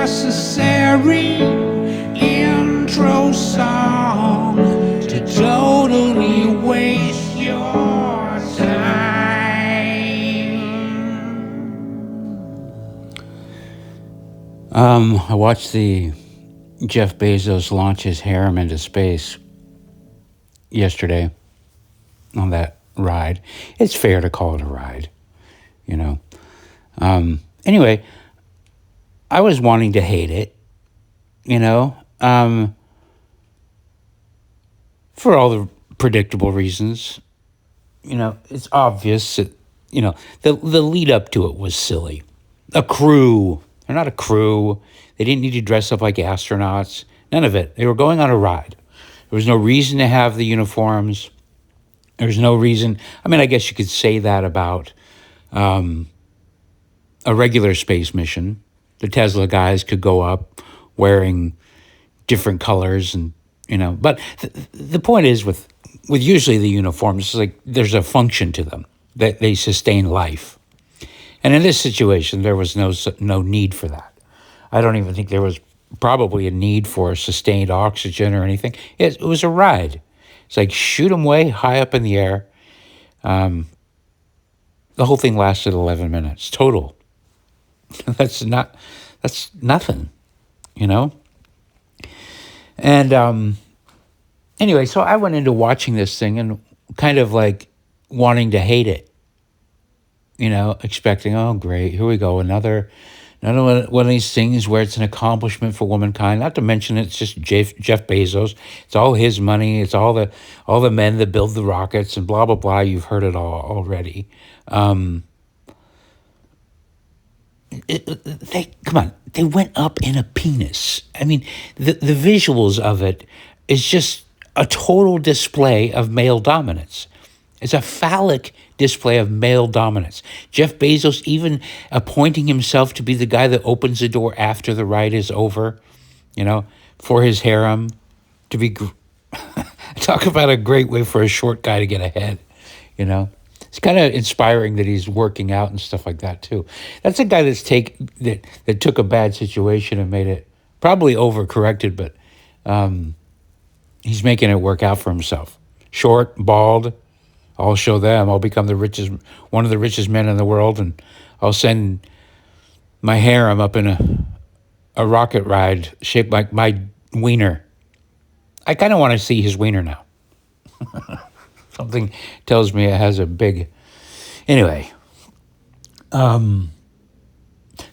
unnecessary intro song to totally waste your time. I watched the Jeff Bezos launch his harem into space yesterday on that ride. It's fair to call it a ride, you know. Anyway, I was wanting to hate it, you know, for all the predictable reasons. You know, it's obvious that, you know, the lead up to it was silly. A crew. They're not a crew. They didn't need to dress up like astronauts. None of it. They were going on a ride. There was no reason to have the uniforms. There's no reason. I mean, I guess you could say that about a regular space mission. The Tesla guys could go up wearing different colors and, you know. But the point is with usually the uniforms, it's like there's a function to them, that they sustain life. And in this situation, there was no need for that. I don't even think there was probably a need for sustained oxygen or anything. It was a ride. It's like shoot them way high up in the air. The whole thing lasted 11 minutes total. That's nothing, you know? And anyway, so I went into watching this thing and kind of like wanting to hate it, you know, expecting, oh, great, here we go, another one of these things where it's an accomplishment for womankind. Not to mention it's just Jeff Bezos. It's all his money. It's all the men that build the rockets and blah, blah, blah. You've heard it all already. They went up in a penis. I mean, the visuals of it is just a total display of male dominance. It's a phallic display of male dominance. Jeff Bezos even appointing himself to be the guy that opens the door after the ride is over, you know, for his harem to be. Talk about a great way for a short guy to get ahead, you know. It's kind of inspiring that he's working out and stuff like that too. That's a guy that took a bad situation and made it probably overcorrected, but he's making it work out for himself. Short, bald. I'll show them. I'll become one of the richest men in the world, and I'll send my harem up in a rocket ride shaped like my wiener. I kind of want to see his wiener now. Something tells me it has a big... Anyway. So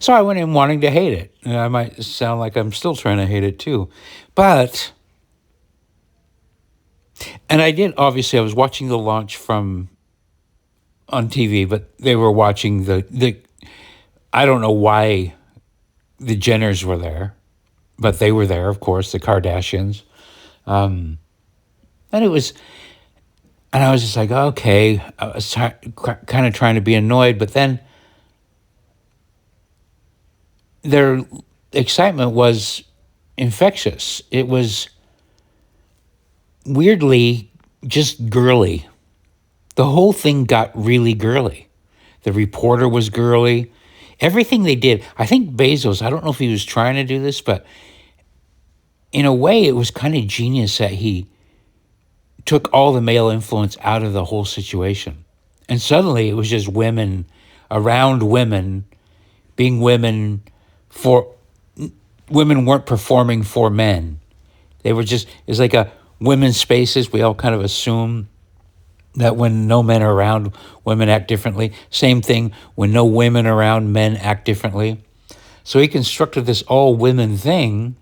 I went in wanting to hate it. And I might sound like I'm still trying to hate it too. But... And I did, obviously, I was watching the launch on TV, but they were watching the I don't know why the Jenners were there, but they were there, of course, the Kardashians. And I was just like, okay, I was kind of trying to be annoyed, but then their excitement was infectious. It was weirdly just girly. The whole thing got really girly. The reporter was girly. Everything they did. I think Bezos, I don't know if he was trying to do this, but in a way it was kind of genius that he took all the male influence out of the whole situation. And suddenly it was just women around women being women women weren't performing for men. They were just, it's like a women's spaces. We all kind of assume that when no men are around, women act differently. Same thing, when no women are around, men act differently. So he constructed this all-women thing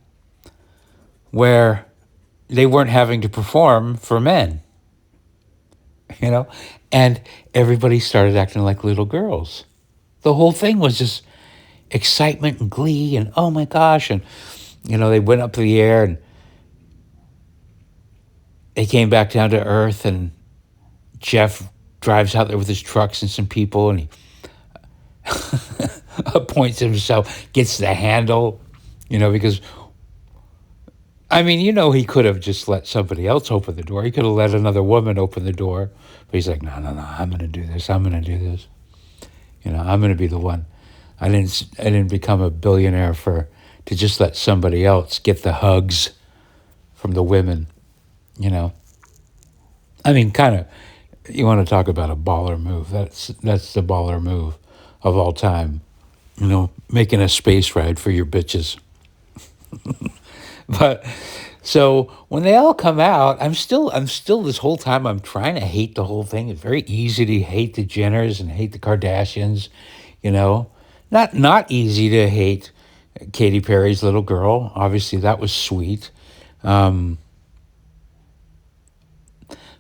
where they weren't having to perform for men, you know? And everybody started acting like little girls. The whole thing was just excitement and glee and, oh my gosh, and, you know, they went up to the air and they came back down to earth, and Jeff drives out there with his trucks and some people, and he appoints himself, gets the handle, you know, because, I mean, you know, he could have just let somebody else open the door. He could have let another woman open the door, but he's like, no, I'm going to do this. I'm going to do this. You know, I'm going to be the one. I didn't become a billionaire to just let somebody else get the hugs from the women, you know. I mean, kind of, you want to talk about a baller move. That's the baller move of all time. You know, making a space ride for your bitches. But so when they all come out, I'm still this whole time I'm trying to hate the whole thing. It's very easy to hate the Jenners and hate the Kardashians, you know. Not easy to hate Katy Perry's little girl. Obviously, that was sweet. Um,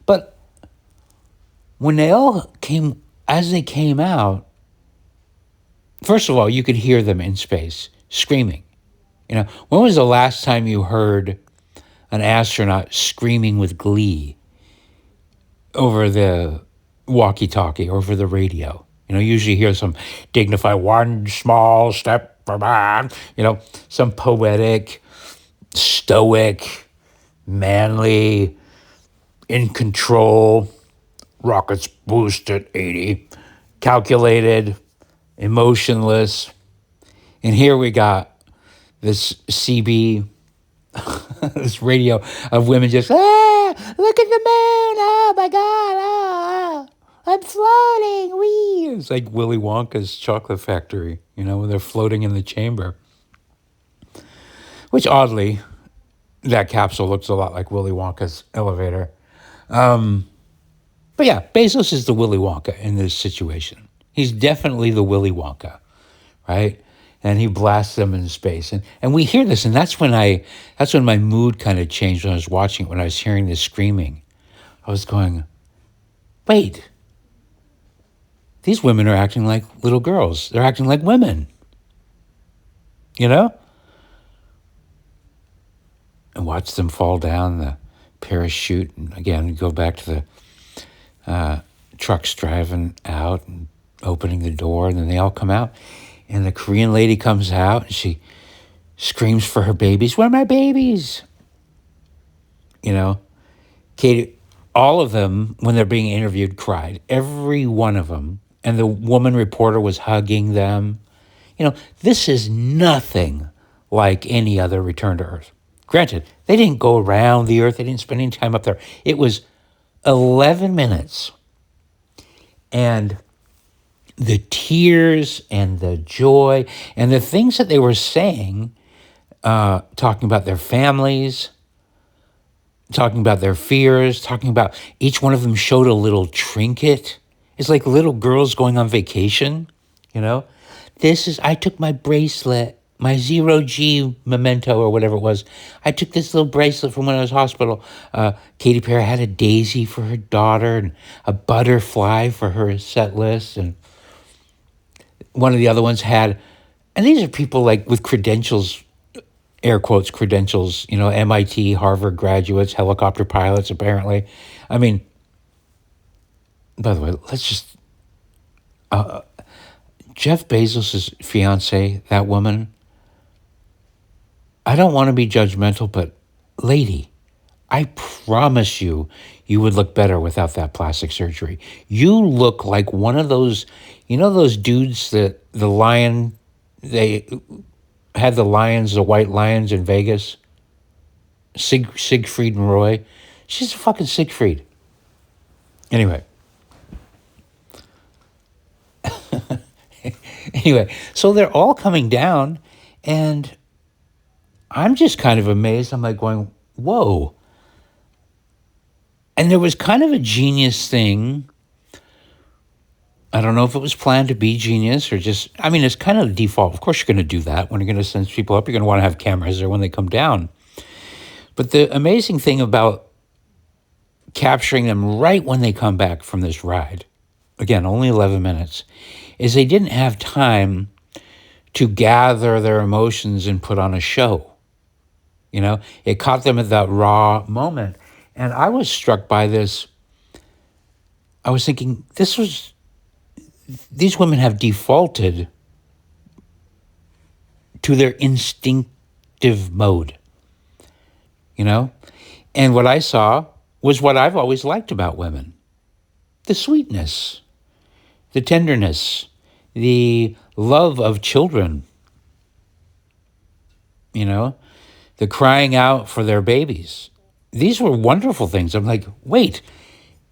but when they all came, as they came out, first of all, you could hear them in space screaming. You know, when was the last time you heard an astronaut screaming with glee over the walkie-talkie, over the radio? You know, you usually hear some dignified one small step for man, you know, some poetic, stoic, manly, in control, rockets boost at 80, calculated, emotionless. And here we got this CB, this radio of women just, look at the moon, oh my God, I'm floating, wee. It's like Willy Wonka's chocolate factory, you know, when they're floating in the chamber. Which oddly, that capsule looks a lot like Willy Wonka's elevator. But yeah, Bezos is the Willy Wonka in this situation. He's definitely the Willy Wonka, right? And he blasts them into space. And we hear this, and that's when my mood kind of changed when I was watching it, when I was hearing this screaming. I was going, wait, these women are acting like little girls. They're acting like women, you know? And watch them fall down the parachute. And again, go back to the trucks driving out and opening the door, and then they all come out. And the Korean lady comes out, and she screams for her babies. Where are my babies? You know, Katie, all of them, when they're being interviewed, cried. Every one of them. And the woman reporter was hugging them. You know, this is nothing like any other return to Earth. Granted, they didn't go around the Earth. They didn't spend any time up there. It was 11 minutes. And the tears and the joy and the things that they were saying, talking about their families, talking about their fears, talking about each one of them showed a little trinket. It's like little girls going on vacation, you know? I took my bracelet, my 0G memento or whatever it was. I took this little bracelet from when I was hospital. Katy Perry had a daisy for her daughter and a butterfly for her set list. And one of the other ones had, and these are people like with credentials, air quotes credentials, you know, MIT, Harvard graduates, helicopter pilots, apparently. I mean, by the way, let's just, Jeff Bezos' fiance, that woman, I don't want to be judgmental, but lady, I promise you, you would look better without that plastic surgery. You look like one of those, you know, those dudes that they had the lions, the white lions in Vegas? Siegfried and Roy. She's a fucking Siegfried. Anyway. Anyway, so they're all coming down, and I'm just kind of amazed. I'm like going, whoa. And there was kind of a genius thing. I don't know if it was planned to be genius or just, I mean, it's kind of default. Of course, you're going to do that. When you're going to send people up, you're going to want to have cameras there when they come down. But the amazing thing about capturing them right when they come back from this ride, again, only 11 minutes, is they didn't have time to gather their emotions and put on a show. You know, it caught them at that raw moment. And I was struck by this. I was thinking, these women have defaulted to their instinctive mode, you know? And what I saw was what I've always liked about women: the sweetness, the tenderness, the love of children. you know, the crying out for their babies. These were wonderful things. I'm like, wait,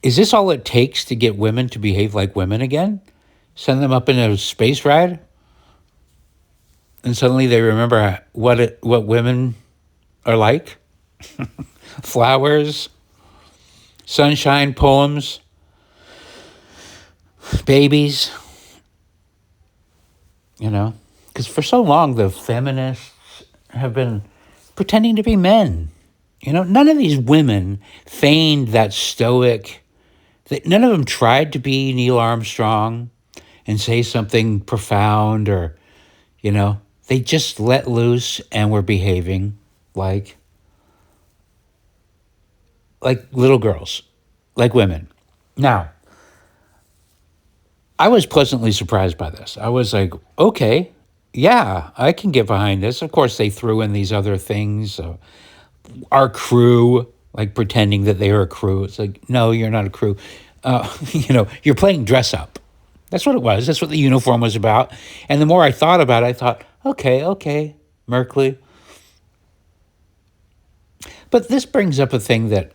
is this all it takes to get women to behave like women again? Send them up in a space ride? And suddenly they remember what women are like? Flowers, sunshine, poems, babies, Because for so long, the feminists have been pretending to be men. None of these women feigned that stoic, none of them tried to be Neil Armstrong and say something profound or, they just let loose and were behaving like little girls, like women. Now, I was pleasantly surprised by this. I was like, okay, yeah, I can get behind this. Of course, they threw in these other things. Our crew, like pretending that they were a crew. It's like, no, you're not a crew. You're playing dress up. That's what it was. That's what the uniform was about. And the more I thought about it, I thought, okay, Merkley. But this brings up a thing that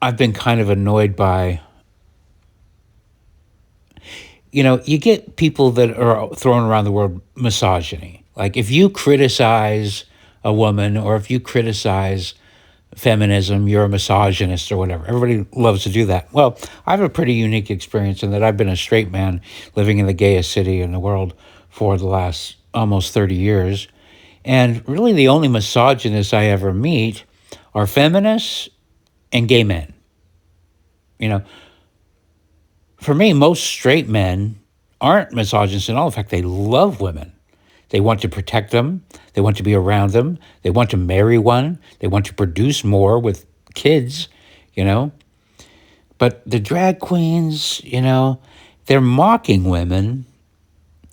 I've been kind of annoyed by. You get people that are throwing around the word misogyny. Like if you criticize a woman or if you criticize feminism, you're a misogynist or whatever. Everybody loves to do that. Well, I have a pretty unique experience in that I've been a straight man living in the gayest city in the world for the last almost 30 years. And really the only misogynists I ever meet are feminists and gay men. For me, most straight men aren't misogynists at all. In fact, they love women. They want to protect them. They want to be around them. They want to marry one. They want to produce more with kids, But the drag queens, they're mocking women.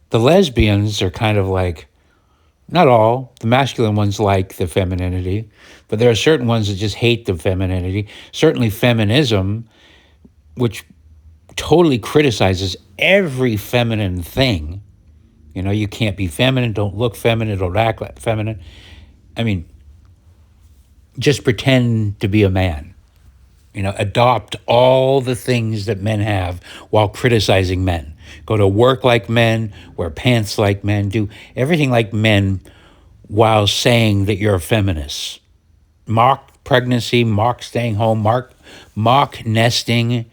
The lesbians are kind of like, not all, the masculine ones like the femininity, but there are certain ones that just hate the femininity. Certainly feminism, which totally criticizes every feminine thing. You can't be feminine, don't look feminine, don't act like feminine. I mean, just pretend to be a man. Adopt all the things that men have while criticizing men. Go to work like men, wear pants like men, do everything like men while saying that you're a feminist. Mock pregnancy, mock staying home, mock nesting,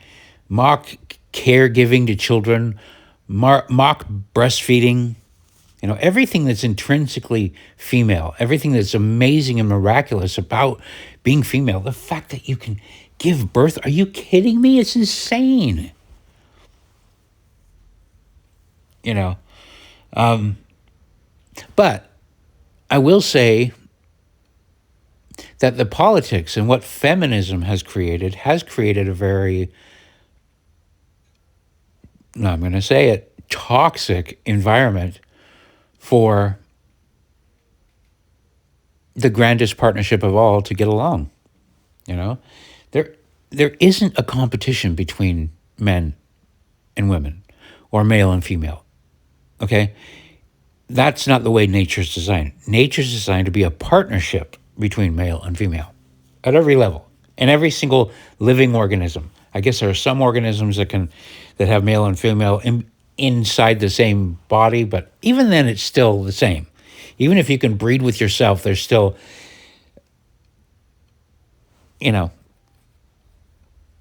mock caregiving to children, mock breastfeeding, everything that's intrinsically female, everything that's amazing and miraculous about being female, the fact that you can give birth, are you kidding me? It's insane. But I will say that the politics and what feminism has created a very, no, I'm going to say it, toxic environment for the grandest partnership of all to get along. There isn't a competition between men and women or male and female. Okay? That's not the way nature's designed. Nature's designed to be a partnership between male and female at every level, in every single living organism. I guess there are some organisms that have male and female inside the same body, but even then it's still the same. Even if you can breed with yourself, there's still,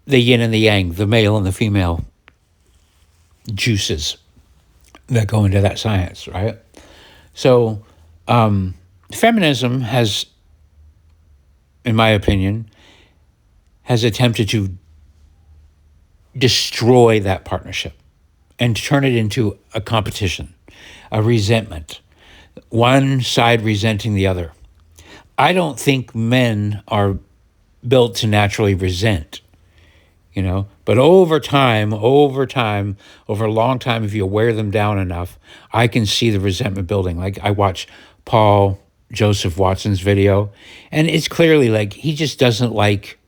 the yin and the yang, the male and the female juices that go into that science, right? So feminism has, in my opinion, has attempted to destroy that partnership and turn it into a competition, a resentment, one side resenting the other. I don't think men are built to naturally resent, but over time, over a long time, if you wear them down enough, I can see the resentment building. Like I watch Paul Joseph Watson's video, and it's clearly like he just doesn't like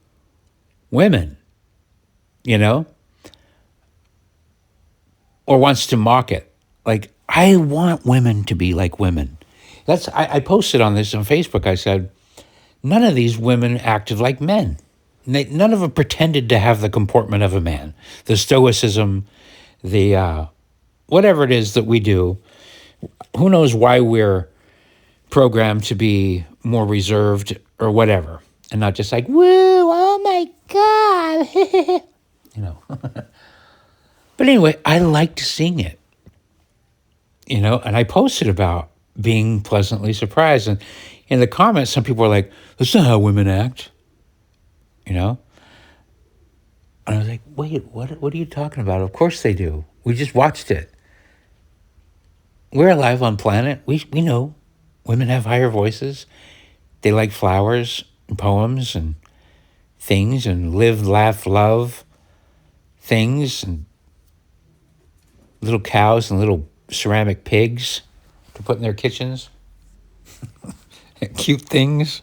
women, or wants to mock it. Like, I want women to be like women. I posted on this on Facebook. I said, none of these women acted like men. None of them pretended to have the comportment of a man, the stoicism, the whatever it is that we do. Who knows why we're programmed to be more reserved or whatever, and not just like, woo, oh my God, you know. But anyway, I liked seeing it, and I posted about being pleasantly surprised. And in the comments, some people were like, that's not how women act, you know? And I was like, wait, what are you talking about? Of course they do. We just watched it. We're alive on planet. We know women have higher voices. They like flowers and poems and things and live, laugh, love things and little cows and little ceramic pigs to put in their kitchens. Cute things,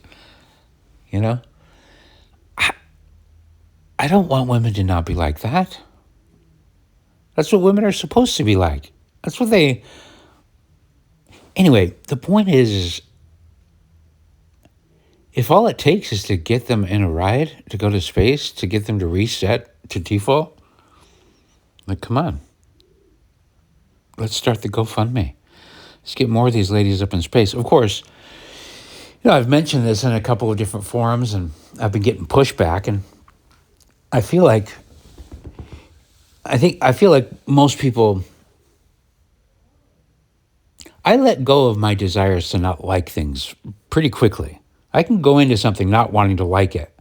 you know? I don't want women to not be like that. That's what women are supposed to be like. That's what they... Anyway, the point is if all it takes is to get them in a ride, to go to space, to get them to reset to default, like, come on. Let's start the GoFundMe. Let's get more of these ladies up in space. Of course, I've mentioned this in a couple of different forums, and I've been getting pushback, and I feel like most people, I let go of my desires to not like things pretty quickly. I can go into something not wanting to like it.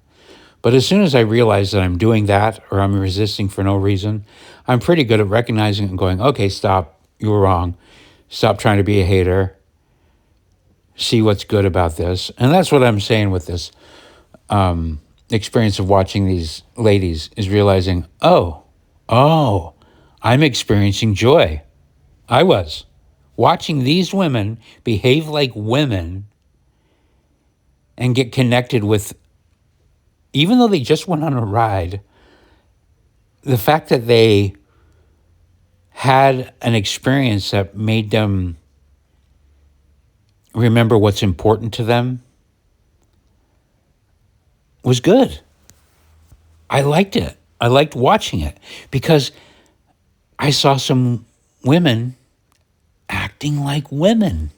But as soon as I realize that I'm doing that or I'm resisting for no reason, I'm pretty good at recognizing it and going, okay, stop, you were wrong. Stop trying to be a hater. See what's good about this. And that's what I'm saying with this experience of watching these ladies is realizing, oh, I'm experiencing joy. I was. Watching these women behave like women and get connected with, even though they just went on a ride, the fact that they had an experience that made them remember what's important to them was good. I liked it. I liked watching it because I saw some women acting like women,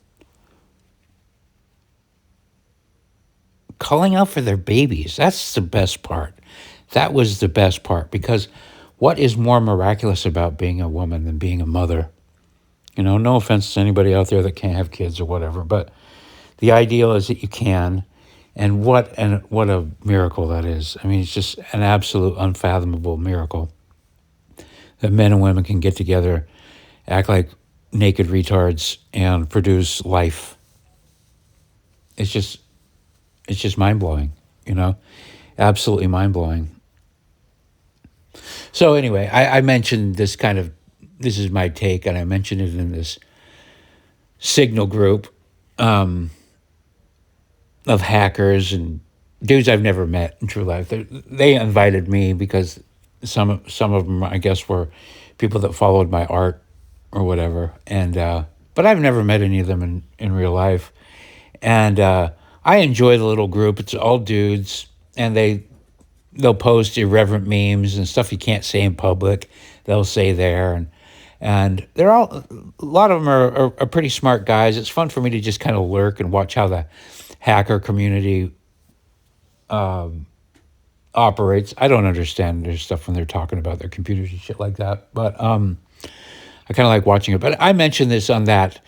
calling out for their babies. That's the best part. That was the best part, because what is more miraculous about being a woman than being a mother? No offense to anybody out there that can't have kids or whatever, but the ideal is that you can, and what a miracle that is. I mean, it's just an absolute unfathomable miracle that men and women can get together, act like naked retards, and produce life. It's just mind-blowing, absolutely mind-blowing. So anyway, I mentioned this is my take, and I mentioned it in this Signal group of hackers and dudes I've never met in true life. They invited me because some of them, I guess, were people that followed my art or whatever. And but I've never met any of them in real life. And I enjoy the little group. It's all dudes, and they'll post irreverent memes and stuff you can't say in public. They'll say there, and they're a lot of them are pretty smart guys. It's fun for me to just kind of lurk and watch how the hacker community operates. I don't understand their stuff when they're talking about their computers and shit like that, but I kind of like watching it. But I mentioned this in that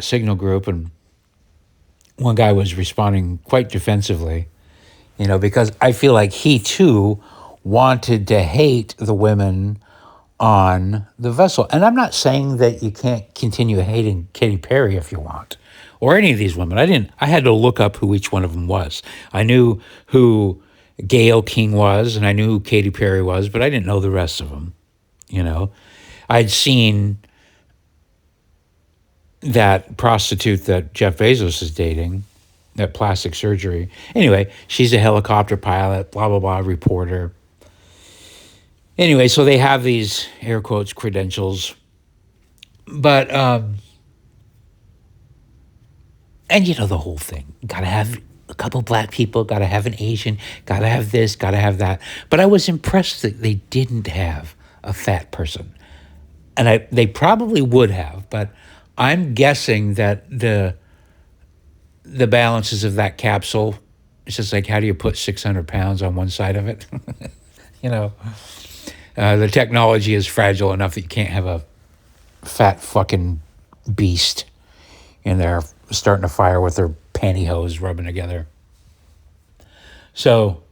Signal group, and one guy was responding quite defensively, because I feel like he too wanted to hate the women on the vessel. And I'm not saying that you can't continue hating Katy Perry if you want, or any of these women. I had to look up who each one of them was. I knew who Gayle King was, and I knew who Katy Perry was, but I didn't know the rest of them, I'd seen that prostitute that Jeff Bezos is dating, that plastic surgery. Anyway, she's a helicopter pilot, blah, blah, blah, reporter. Anyway, so they have these, air quotes, credentials. But And the whole thing. Got to have a couple black people, got to have an Asian, got to have this, got to have that. But I was impressed that they didn't have a fat person. And they probably would have, but I'm guessing that the balances of that capsule, it's just like, how do you put 600 pounds on one side of it? you know, the technology is fragile enough that you can't have a fat fucking beast in there starting a fire with their pantyhose rubbing together. So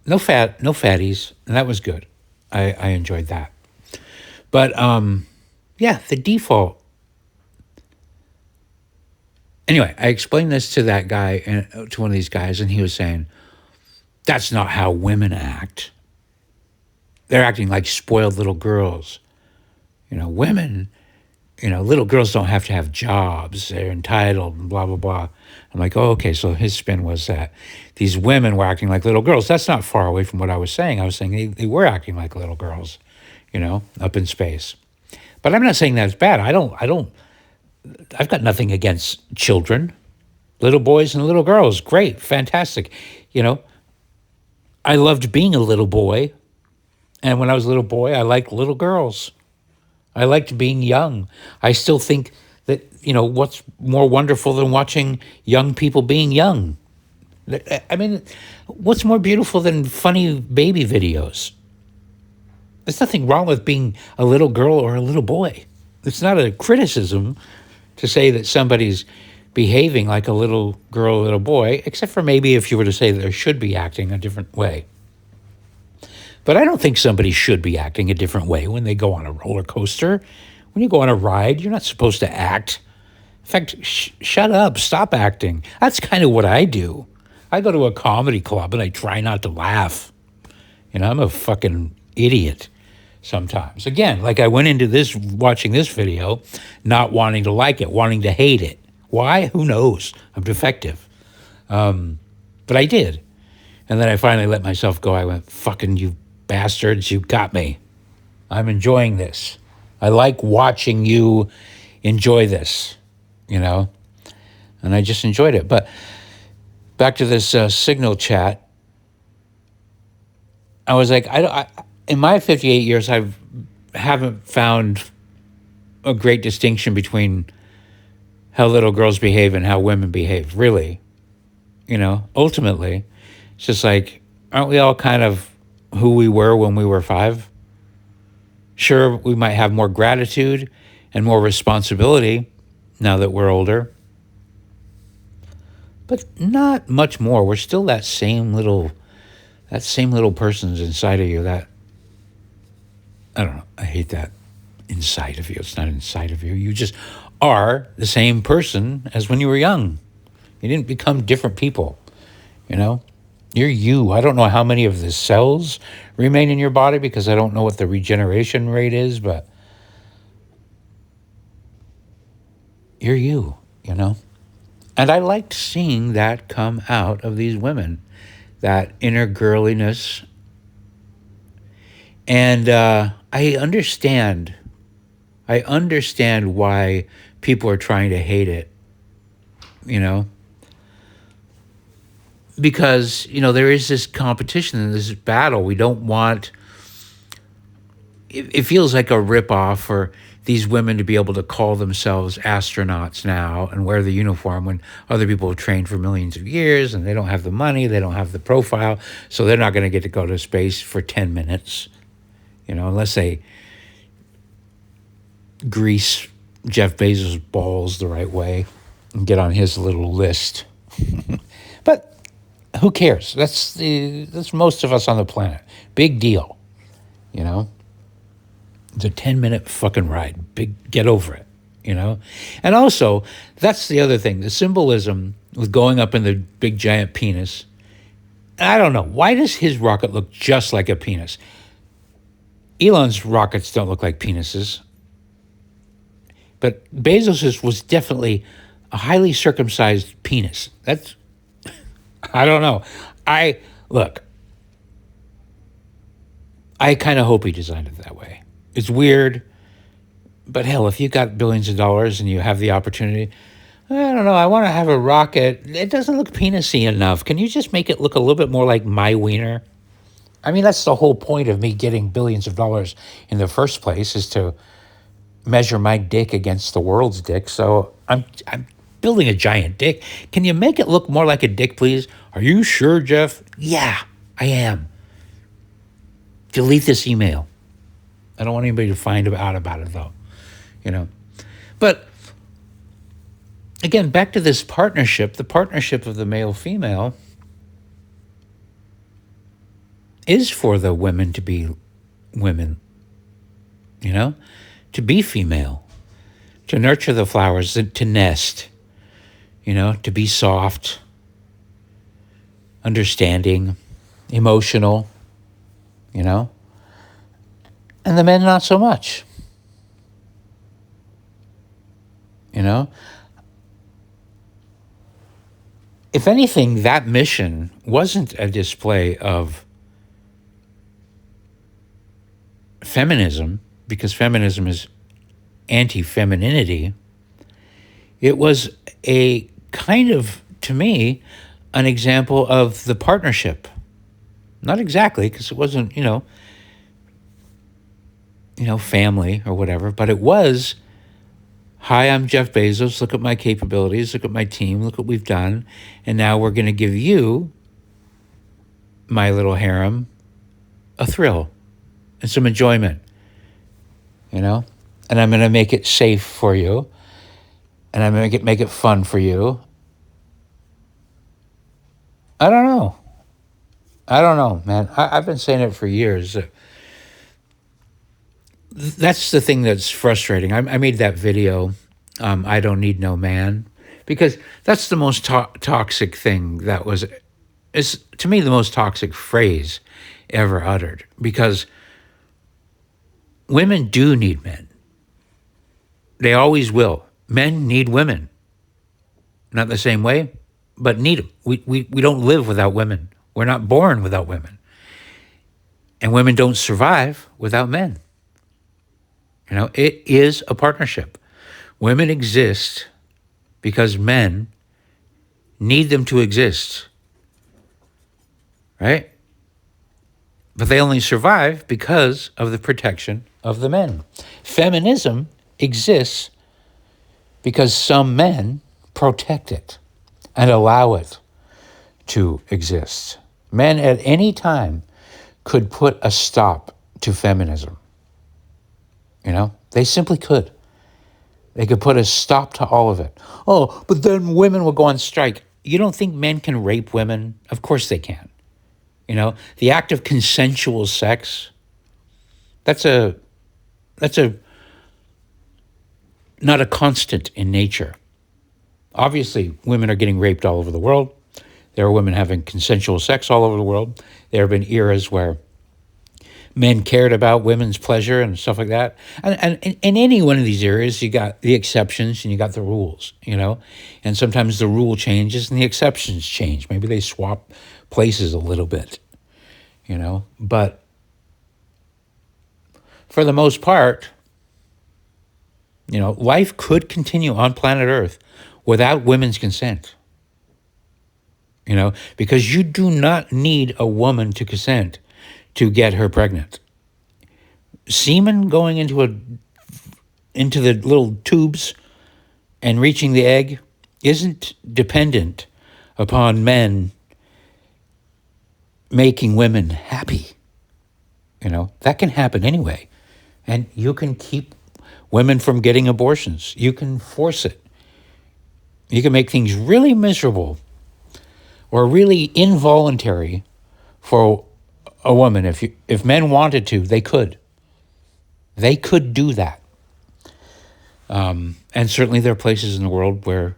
no fatties, and that was good. I enjoyed that. But yeah, the default. Anyway, I explained this to that guy, and to one of these guys, and he was saying, that's not how women act. They're acting like spoiled little girls. Women, little girls don't have to have jobs. They're entitled and blah, blah, blah. I'm like, oh, okay, so his spin was that these women were acting like little girls. That's not far away from what I was saying. I was saying they were acting like little girls, up in space. But I'm not saying that's bad. I've got nothing against children, little boys and little girls. Great, fantastic. I loved being a little boy. And when I was a little boy, I liked little girls. I liked being young. I still think that, what's more wonderful than watching young people being young? I mean, what's more beautiful than funny baby videos? There's nothing wrong with being a little girl or a little boy. It's not a criticism to say that somebody's behaving like a little girl or little boy, except for maybe if you were to say that they should be acting a different way. But I don't think somebody should be acting a different way when they go on a roller coaster. When you go on a ride, you're not supposed to act. In fact, shut up, stop acting. That's kind of what I do. I go to a comedy club and I try not to laugh. I'm a fucking idiot sometimes. Again, like I went into this, watching this video, not wanting to like it, wanting to hate it. Why? Who knows? I'm defective. But I did. And then I finally let myself go. I went, fucking you bastards, you got me. I'm enjoying this. I like watching you enjoy this, And I just enjoyed it. But back to this Signal chat. I was like, in my 58 years, I haven't found a great distinction between how little girls behave and how women behave, really. Ultimately, it's just like, aren't we all kind of who we were when we were 5? Sure, we might have more gratitude and more responsibility now that we're older, but not much more. We're still that same little person's inside of you. That, I don't know, I hate that, inside of you. It's not inside of you. You just are the same person as when you were young. You didn't become different people, You're you. I don't know how many of the cells remain in your body because I don't know what the regeneration rate is, but you're you, And I liked seeing that come out of these women, that inner girliness. And I understand why people are trying to hate it, because, there is this competition and this battle. We don't want, it feels like a ripoff for these women to be able to call themselves astronauts now and wear the uniform when other people have trained for millions of years and they don't have the money, they don't have the profile, so they're not going to get to go to space for 10 minutes, unless they grease Jeff Bezos' balls the right way and get on his little list. But who cares? That's most of us on the planet. Big deal, It's a 10-minute fucking ride. Get over it, And also, that's the other thing. The symbolism with going up in the big giant penis. I don't know. Why does his rocket look just like a penis? Elon's rockets don't look like penises. But Bezos's was definitely a highly circumcised penis. That's, I don't know. I kind of hope he designed it that way. It's weird, but hell, if you got billions of dollars and you have the opportunity, I don't know. I want to have a rocket. It doesn't look penisy enough. Can you just make it look a little bit more like my wiener? I mean, that's the whole point of me getting billions of dollars in the first place, is to measure my dick against the world's dick. So I'm building a giant dick. Can you make it look more like a dick, please? Are you sure, Jeff? Yeah, I am. Delete this email. I don't want anybody to find out about it, though. You know, but again, back to this partnership. The partnership of the male-female is for the women to be women. You know, to be female, to nurture the flowers, to nest. You know, to be soft, understanding, emotional. You know, and the men not so much. You know, if anything, that mission wasn't a display of feminism, because feminism is anti-femininity. It was a kind of, to me, an example of the partnership. Not exactly, because it wasn't, family or whatever, but it was, hi, I'm Jeff Bezos, look at my capabilities, look at my team, look what we've done, and now we're going to give you, my little harem, a thrill and some enjoyment, and I'm going to make it safe for you, and I'm going to make it fun for you. I don't know, man. I've been saying it for years. That's the thing that's frustrating. I made that video, I don't need no man, because that's the most toxic thing is to me the most toxic phrase ever uttered, because women do need men. They always will. Men need women. Not the same way, but need them. We don't live without women. We're not born without women. And women don't survive without men. It is a partnership. Women exist because men need them to exist, right? But they only survive because of the protection of the men. Feminism exists because some men protect it and allow it to exist. Men at any time could put a stop to feminism. They simply could. They could put a stop to all of it. Oh, but then women will go on strike. You don't think men can rape women? Of course they can. The act of consensual sex, that's not a constant in nature. Obviously, women are getting raped all over the world. There are women having consensual sex all over the world. There have been eras where men cared about women's pleasure and stuff like that. And in any one of these areas, you got the exceptions and you got the rules, And sometimes the rule changes and the exceptions change. Maybe they swap places a little bit, But for the most part, life could continue on planet Earth without women's consent. Because you do not need a woman to consent to get her pregnant. Semen going into the little tubes and reaching the egg isn't dependent upon men making women happy. That can happen anyway. And you can keep women from getting abortions. You can force it. You can make things really miserable or really involuntary for a woman. If men wanted to, they could. They could do that. And certainly there are places in the world where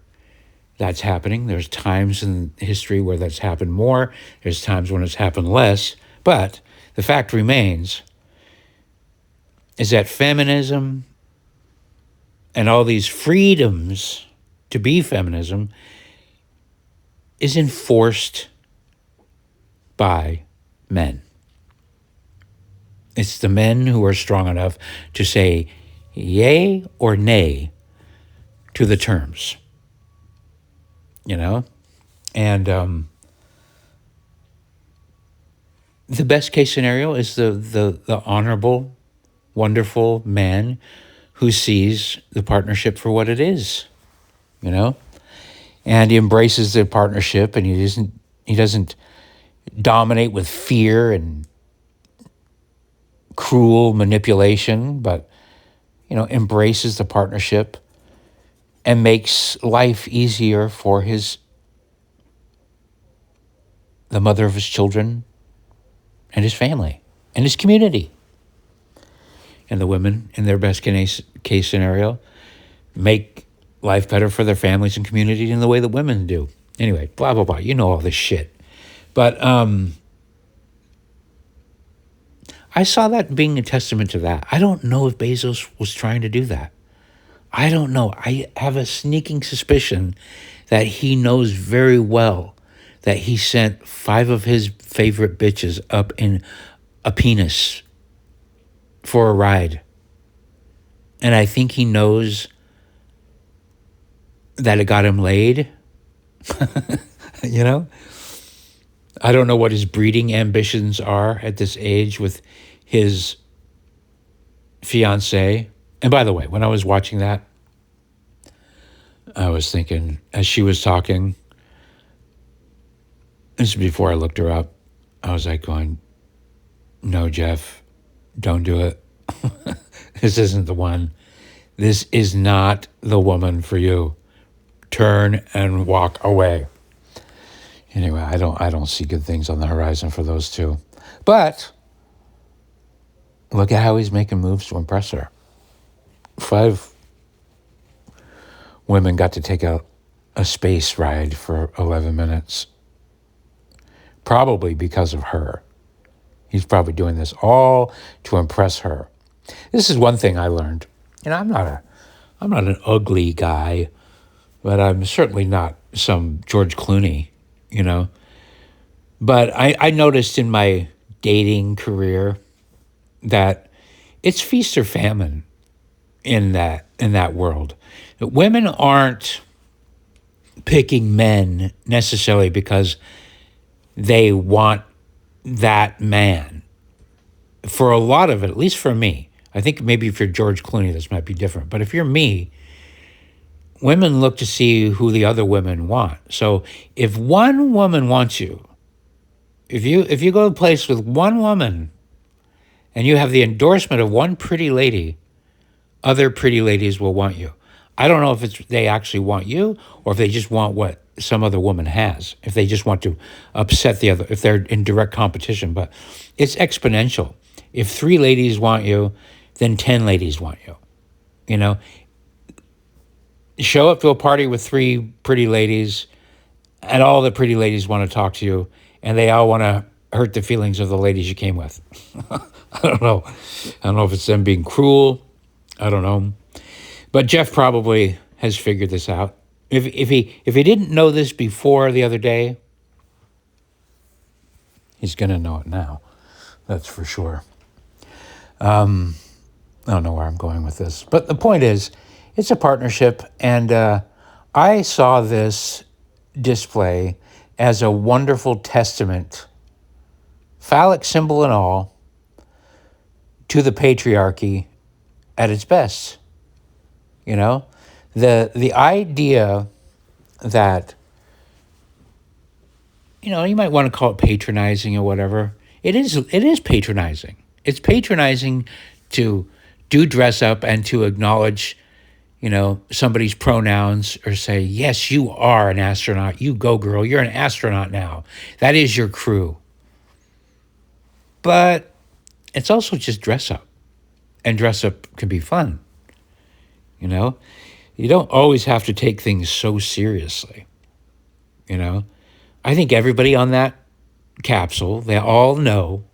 that's happening. There's times in history where that's happened more. There's times when it's happened less. But the fact remains is that feminism and all these freedoms to be feminism is enforced by men. It's the men who are strong enough to say yay or nay to the terms. you know? And the best case scenario is the honorable, wonderful man who sees the partnership for what it is, you know? And he embraces the partnership, and he doesn't dominate with fear and cruel manipulation, but embraces the partnership and makes life easier for the mother of his children and his family and his community. And the women, in their best case scenario, make life better for their families and community in the way that women do. Anyway, blah, blah, blah. You know all this shit. But I saw that being a testament to that. I don't know if Bezos was trying to do that. I don't know. I have a sneaking suspicion that he knows very well that he sent 5 of his favorite bitches up in a penis for a ride. And I think he knows that it got him laid. you know? I don't know what his breeding ambitions are at this age with his fiancée. And by the way, when I was watching that, I was thinking, as she was talking, this is before I looked her up, I was like going, no, Jeff, don't do it. This isn't the one. This is not the woman for you. Turn and walk away. Anyway, I don't see good things on the horizon for those two. But look at how he's making moves to impress her. 5 women got to take a space ride for 11 minutes. Probably because of her. He's probably doing this all to impress her. This is one thing I learned. I'm not an ugly guy, but I'm certainly not some George Clooney, But I noticed in my dating career that it's feast or famine in that world. Women aren't picking men necessarily because they want that man. For a lot of it, at least for me, I think maybe if you're George Clooney, this might be different. But if you're me, women look to see who the other women want. So if one woman wants you, if you go to a place with one woman and you have the endorsement of one pretty lady, other pretty ladies will want you. I don't know if they actually want you or if they just want what some other woman has, if they just want to upset the other, if they're in direct competition. But it's exponential. If 3 ladies want you, then 10 ladies want you. Show up to a party with 3 pretty ladies, and all the pretty ladies want to talk to you, and they all want to hurt the feelings of the ladies you came with. I don't know. I don't know if it's them being cruel. I don't know. But Jeff probably has figured this out. If he didn't know this before the other day, he's going to know it now. That's for sure. I don't know where I'm going with this. But the point is, it's a partnership. And I saw this display as a wonderful testament, phallic symbol and all, to the patriarchy at its best. The idea that, you might want to call it patronizing or whatever. It is patronizing. It's patronizing to do dress up and to acknowledge, somebody's pronouns or say, yes, you are an astronaut. You go, girl. You're an astronaut now. That is your crew. But it's also just dress up. And dress up can be fun. You don't always have to take things so seriously. I think everybody on that capsule, they all know,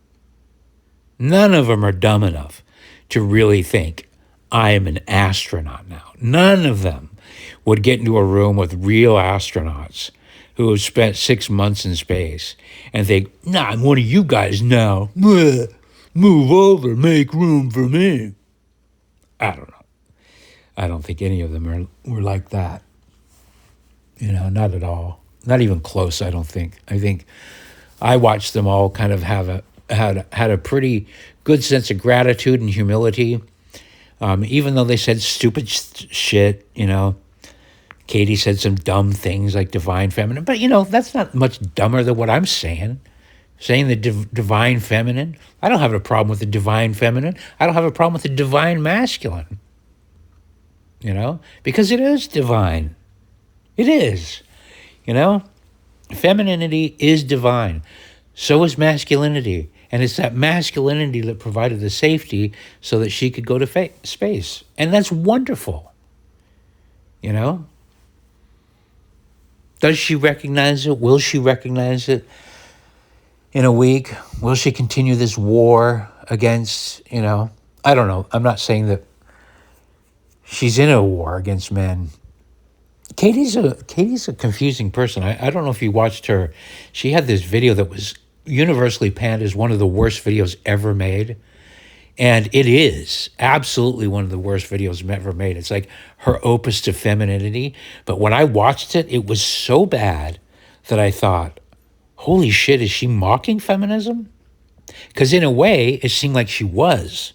none of them are dumb enough to really think, I am an astronaut now. None of them would get into a room with real astronauts who have spent 6 months in space and think, nah, I'm one of you guys now. Move over, make room for me. I don't know. I don't think any of them were like that. Not at all. Not even close, I don't think. I think I watched them all kind of had a pretty good sense of gratitude and humility. Even though they said stupid shit, Katie said some dumb things like divine feminine, but that's not much dumber than what I'm saying. Saying the divine feminine. I don't have a problem with the divine feminine. I don't have a problem with the divine masculine. Because it is divine. It is. Femininity is divine. So is masculinity. And it's that masculinity that provided the safety so that she could go to space. And that's wonderful. Does she recognize it? Will she recognize it in a week? Will she continue this war against, I don't know. I'm not saying that she's in a war against men. Katie's a confusing person. I don't know if you watched her. She had this video that was universally panned as one of the worst videos ever made. And it is absolutely one of the worst videos ever made. It's like her opus to femininity. But when I watched it, it was so bad that I thought, holy shit, is she mocking feminism? Because in a way, it seemed like she was.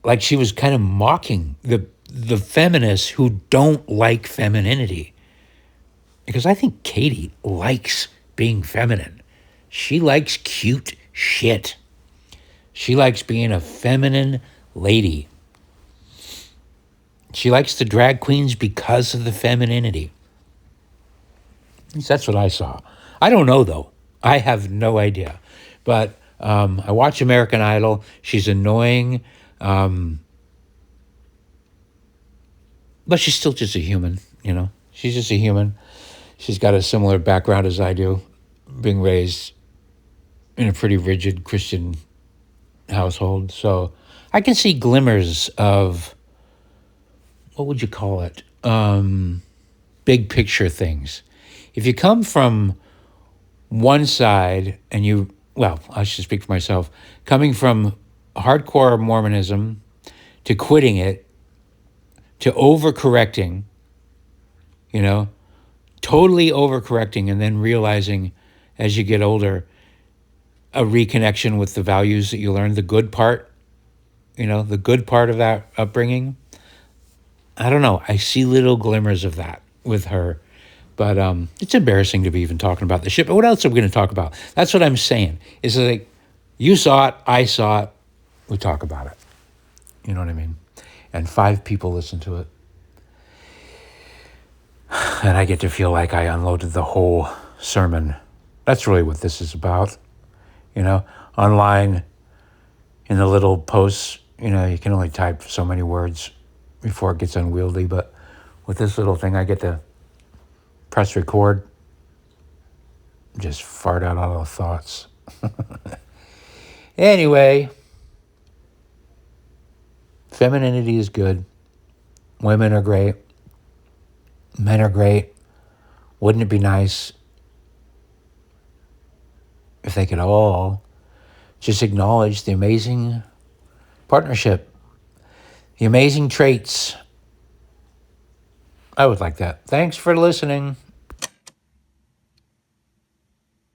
Like she was kind of mocking the feminists who don't like femininity. Because I think Katie likes being feminine. She likes cute shit. She likes being a feminine lady. She likes the drag queens because of the femininity. At least that's what I saw. I don't know, though. I have no idea. But I watch American Idol. She's annoying. But she's still just a human, She's just a human. She's got a similar background as I do, being raised in a pretty rigid Christian household. So I can see glimmers of, what would you call it? Big picture things. If you come from one side and I should speak for myself, coming from hardcore Mormonism to quitting it, to overcorrecting, totally overcorrecting, and then realizing as you get older, a reconnection with the values that you learned, the good part, the good part of that upbringing. I don't know. I see little glimmers of that with her. But it's embarrassing to be even talking about this shit. But what else are we going to talk about? That's what I'm saying. Is like, you saw it, I saw it, we talk about it. You know what I mean? And 5 people listen to it. And I get to feel like I unloaded the whole sermon. That's really what this is about. Online in the little posts, you can only type so many words before it gets unwieldy. But with this little thing, I get to press record, just fart out all the thoughts. Anyway, femininity is good. Women are great. Men are great. Wouldn't it be nice if they could all just acknowledge the amazing partnership, the amazing traits? I would like that. Thanks for listening.